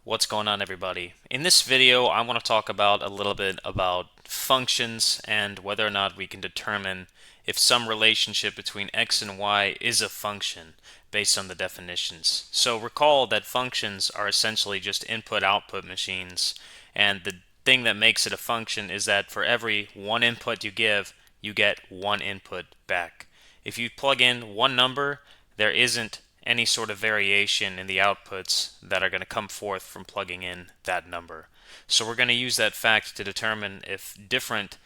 What's going on, everybody? In this video, I want to talk about a little bit about functions and whether or not we can determine if some relationship between x and y is a function based on the definitions. So recall that functions are essentially just input-output machines, and the thing that makes it a function is that for every one input you give, you get one input back. If you plug in one number, there isn't any sort of variation in the outputs that are going to come forth from plugging in that number. So we're going to use that fact to determine if different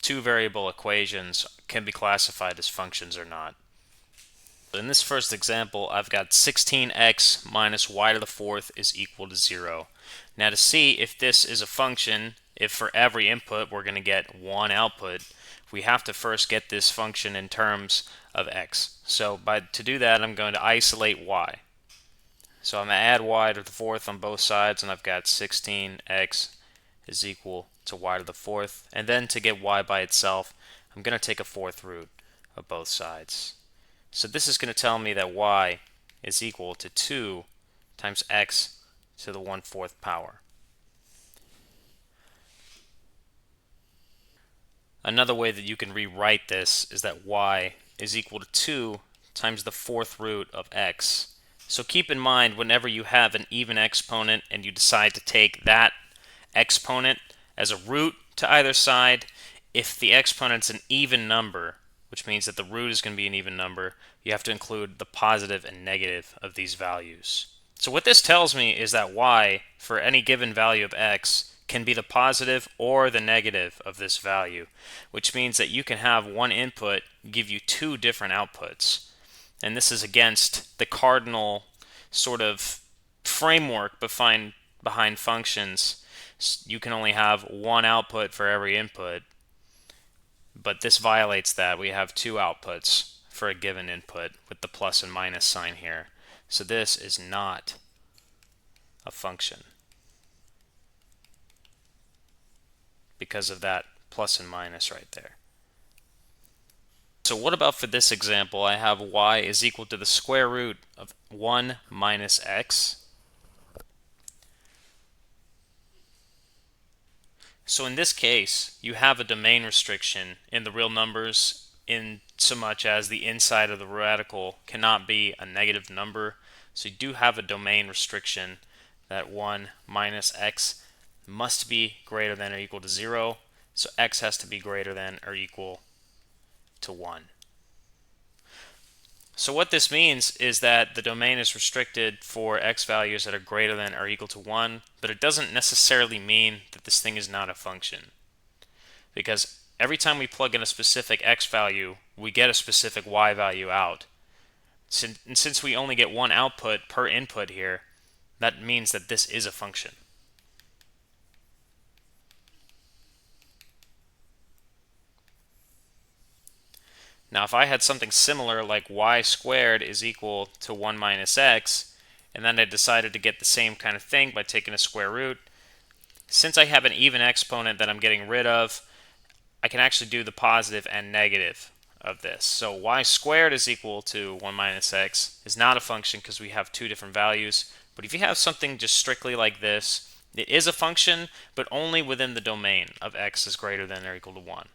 two variable equations can be classified as functions or not. In this first example, I've got 16x minus y to the fourth is equal to 0. Now to see if this is a function, if for every input we're going to get one output, we have to first get this function in terms of x. So to do that, I'm going to isolate y. So I'm going to add y to the fourth on both sides, and I've got 16x is equal to y to the fourth. And then to get y by itself, I'm going to take a fourth root of both sides. So this is going to tell me that y is equal to 2 times x to the 1/4 power. Another way that you can rewrite this is that y is equal to 2 times the fourth root of x. So keep in mind, whenever you have an even exponent and you decide to take that exponent as a root to either side, if the exponent's an even number, which means that the root is going to be an even number, you have to include the positive and negative of these values. So what this tells me is that y, for any given value of x, can be the positive or the negative of this value, which means that you can have one input give you two different outputs. And this is against the cardinal sort of framework behind functions. You can only have one output for every input, but this violates that. We have two outputs for a given input with the plus and minus sign here. So this is not a function because of that plus and minus right there. So what about for this example? I have y is equal to the square root of 1 minus x. So in this case, you have a domain restriction in the real numbers in so much as the inside of the radical cannot be a negative number. So you do have a domain restriction that 1 minus x must be greater than or equal to 0. So x has to be greater than or equal to 1. So what this means is that the domain is restricted for x values that are greater than or equal to 1, but it doesn't necessarily mean that this thing is not a function. Because every time we plug in a specific x value, we get a specific y value out. And since we only get one output per input here, that means that this is a function. Now if I had something similar like y squared is equal to 1 minus x, and then I decided to get the same kind of thing by taking a square root, since I have an even exponent that I'm getting rid of, I can actually do the positive and negative of this. So y squared is equal to 1 minus x is not a function because we have two different values. But if you have something just strictly like this, it is a function, but only within the domain of x is greater than or equal to 1.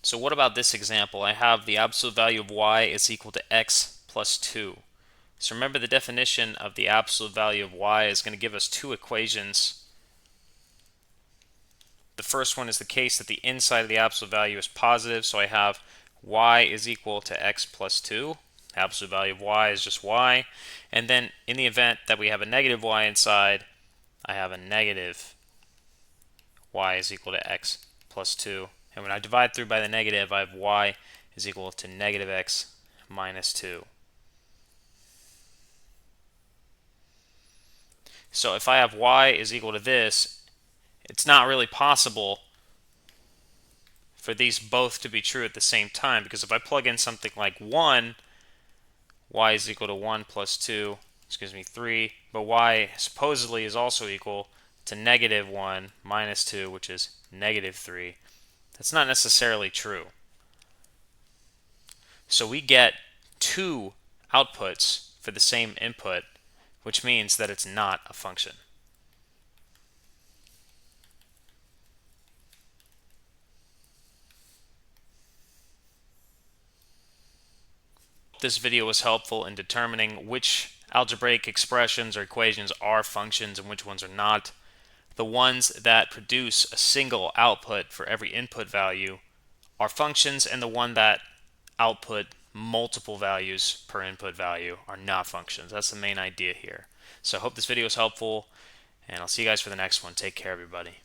So what about this example? I have the absolute value of y is equal to x plus 2. So remember, the definition of the absolute value of y is going to give us two equations. The first one is the case that the inside of the absolute value is positive, so I have y is equal to x plus 2. Absolute value of y is just y. And then in the event that we have a negative y inside, I have a negative y is equal to x plus 2. And when I divide through by the negative, I have y is equal to negative x minus 2. So if I have y is equal to this, it's not really possible for these both to be true at the same time, because if I plug in something like 1, y is equal to 1 plus 2, which gives me 3, but y supposedly is also equal to negative 1 minus 2, which is negative 3. That's not necessarily true. So we get two outputs for the same input, which means that it's not a function. This video was helpful in determining which algebraic expressions or equations are functions and which ones are not. The ones that produce a single output for every input value are functions, and the one that output multiple values per input value are not functions. That's the main idea here. So I hope this video is helpful, and I'll see you guys for the next one. Take care, everybody.